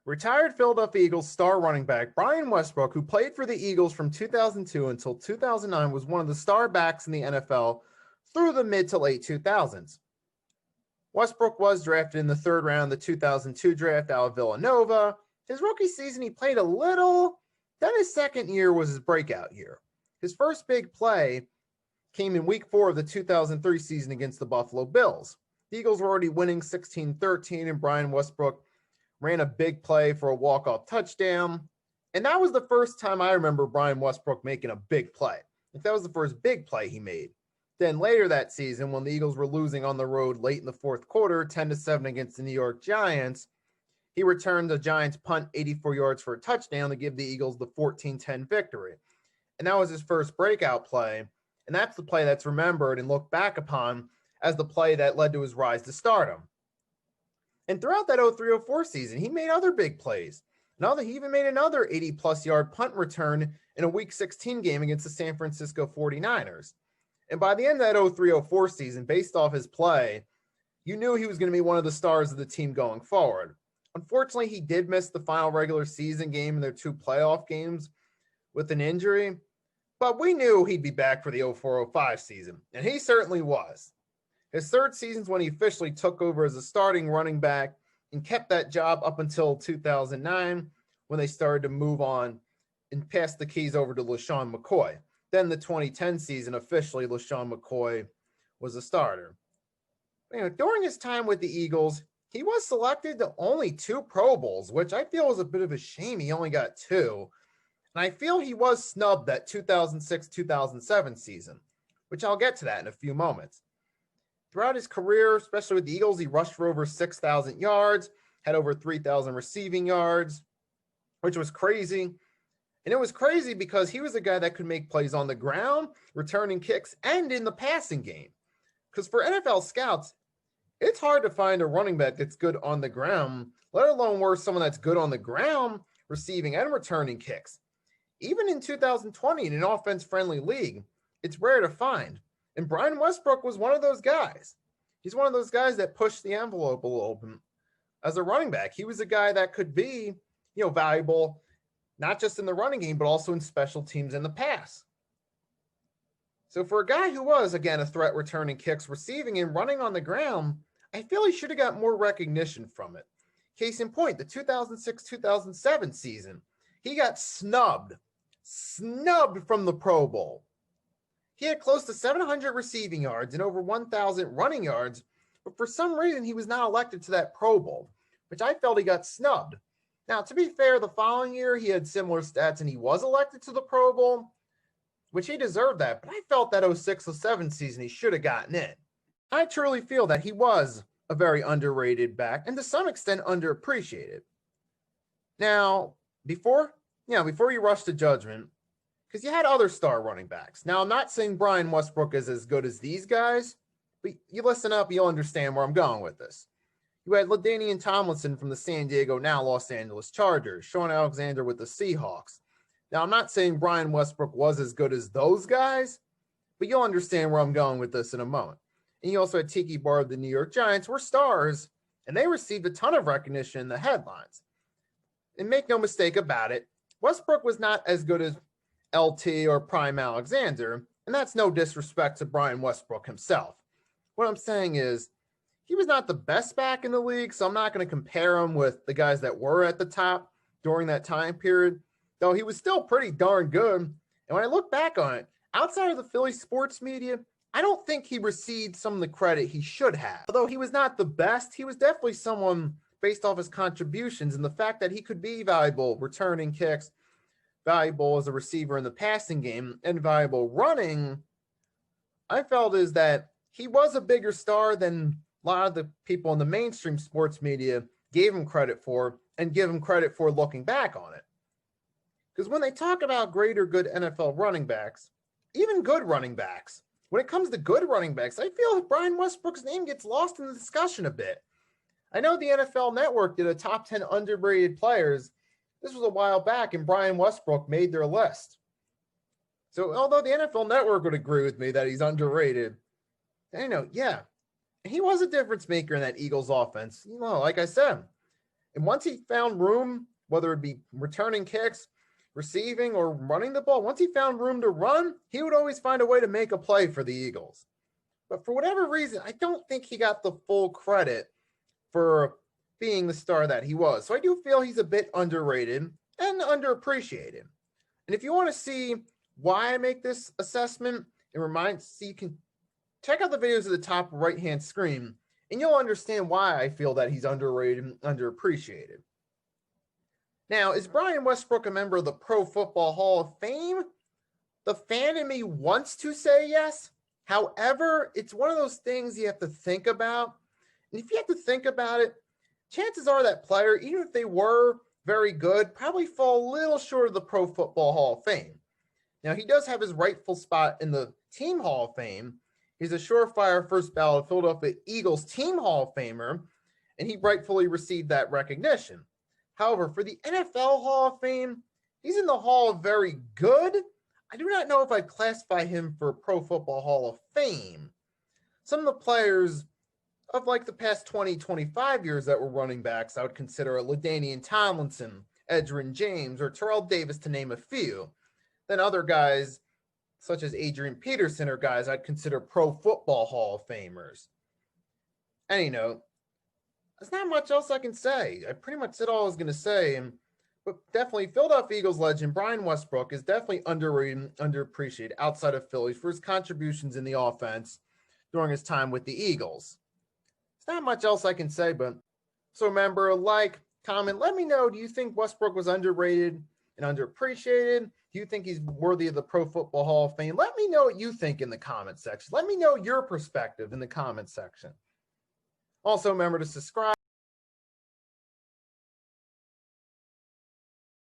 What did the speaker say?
Retired Philadelphia Eagles star running back Brian Westbrook, who played for the Eagles from 2002 until 2009, was one of the star backs in the NFL through the mid to late 2000s. Westbrook was drafted in the third round of the 2002 draft out of Villanova. His rookie season, he played a little. Then his second year was his breakout year. His first big play came in week 4 of the 2003 season against the Buffalo Bills. The Eagles were already winning 16-13, and Brian Westbrook ran a big play for a walk-off touchdown. And that was the first time I remember Brian Westbrook making a big play. That was the first big play he made. Then later that season, when the Eagles were losing on the road late in the fourth quarter, 10-7 against the New York Giants, he returned the Giants' punt 84 yards for a touchdown to give the Eagles the 14-10 victory. And that was his first breakout play. And that's the play that's remembered and looked back upon as the play that led to his rise to stardom. And throughout that 03-04 season, he made other big plays. He even made another 80-plus yard punt return in a Week 16 game against the San Francisco 49ers. And by the end of that 03-04 season, based off his play, you knew he was going to be one of the stars of the team going forward. Unfortunately, he did miss the final regular season game in their 2 playoff games with an injury, but we knew he'd be back for the 04-05 season, and he certainly was. His third season's when he officially took over as a starting running back and kept that job up until 2009 when they started to move on and pass the keys over to LaShawn McCoy. Then the 2010 season, officially LaShawn McCoy was a starter. During his time with the Eagles, he was selected to only 2 Pro Bowls, which I feel was a bit of a shame. He only got 2. And I feel he was snubbed that 2006-2007 season, which I'll get to that in a few moments. Throughout his career, especially with the Eagles, he rushed for over 6,000 yards, had over 3,000 receiving yards, which was crazy. And it was crazy because he was a guy that could make plays on the ground, returning kicks, and in the passing game. Because for NFL scouts, it's hard to find a running back that's good on the ground, let alone worse, someone that's good on the ground, receiving and returning kicks. Even in 2020, in an offense-friendly league, it's rare to find. And Brian Westbrook was one of those guys. He's one of those guys that pushed the envelope a little bit as a running back. He was a guy that could be, valuable, not just in the running game, but also in special teams in the pass. So for a guy who was, again, a threat returning kicks, receiving, and running on the ground, I feel he should have got more recognition from it. Case in point, the 2006-2007 season, he got snubbed from the Pro Bowl. He had close to 700 receiving yards and over 1,000 running yards, but for some reason he was not elected to that Pro Bowl, which I felt he got snubbed. Now, to be fair, the following year he had similar stats and he was elected to the Pro Bowl, which he deserved that, but I felt that 06-07 season he should have gotten in. I truly feel that he was a very underrated back and to some extent underappreciated. Now, before you rush to judgment, because you had other star running backs. Now, I'm not saying Brian Westbrook is as good as these guys, but you listen up, you'll understand where I'm going with this. You had LaDainian Tomlinson from the San Diego, now Los Angeles Chargers, Sean Alexander with the Seahawks. Now, I'm not saying Brian Westbrook was as good as those guys, but you'll understand where I'm going with this in a moment. And you also had Tiki Barr of the New York Giants, were stars, and they received a ton of recognition in the headlines. And make no mistake about it, Westbrook was not as good as LT or Prime Alexander, and that's no disrespect to Brian Westbrook himself. What I'm saying is he was not the best back in the league, so I'm not going to compare him with the guys that were at the top during that time period, though he was still pretty darn good. And when I look back on it, outside of the Philly sports media, I don't think he received some of the credit he should have. Although he was not the best, he was definitely someone based off his contributions and the fact that he could be valuable returning kicks, valuable as a receiver in the passing game, and valuable running. I felt is that he was a bigger star than a lot of the people in the mainstream sports media gave him credit for and give him credit for looking back on it. Because when they talk about great or good NFL running backs, even good running backs, when it comes to good running backs, I feel like Brian Westbrook's name gets lost in the discussion a bit. I know the NFL Network did a top 10 underrated players. This was a while back, and Brian Westbrook made their list. So although the NFL Network would agree with me that he's underrated, he was a difference maker in that Eagles offense. Like I said, And once he found room, whether it be returning kicks, receiving, or running the ball, once he found room to run, he would always find a way to make a play for the Eagles. But for whatever reason, I don't think he got the full credit for being the star that he was. So I do feel he's a bit underrated and underappreciated. And if you want to see why I make this assessment, you can check out the videos at the top right-hand screen, and you'll understand why I feel that he's underrated and underappreciated. Now, is Brian Westbrook a member of the Pro Football Hall of Fame? The fan in me wants to say yes. However, it's one of those things you have to think about. And if you have to think about it, chances are that player, even if they were very good, probably fall a little short of the Pro Football Hall of Fame. Now, he does have his rightful spot in the Team Hall of Fame. He's a surefire first ballot Philadelphia Eagles Team Hall of Famer, and he rightfully received that recognition. However, for the NFL Hall of Fame, he's in the Hall of Very Good. I do not know if I'd classify him for Pro Football Hall of Fame. Some of the players of like the past 20, 25 years that were running backs, I would consider LaDainian Tomlinson, Edgerrin James, or Terrell Davis, to name a few. Then other guys, such as Adrian Peterson, are guys I'd consider Pro Football Hall of Famers. Any note, there's not much else I can say. I pretty much said all I was going to say. But definitely, Philadelphia Eagles legend Brian Westbrook is definitely underrated and underappreciated outside of Philly for his contributions in the offense during his time with the Eagles. There's not much else I can say, but so remember, like, comment, let me know, do you think Westbrook was underrated and underappreciated? Do you think he's worthy of the Pro Football Hall of Fame? Let me know what you think in the comment section. Let me know your perspective in the comment section. Also, remember to subscribe.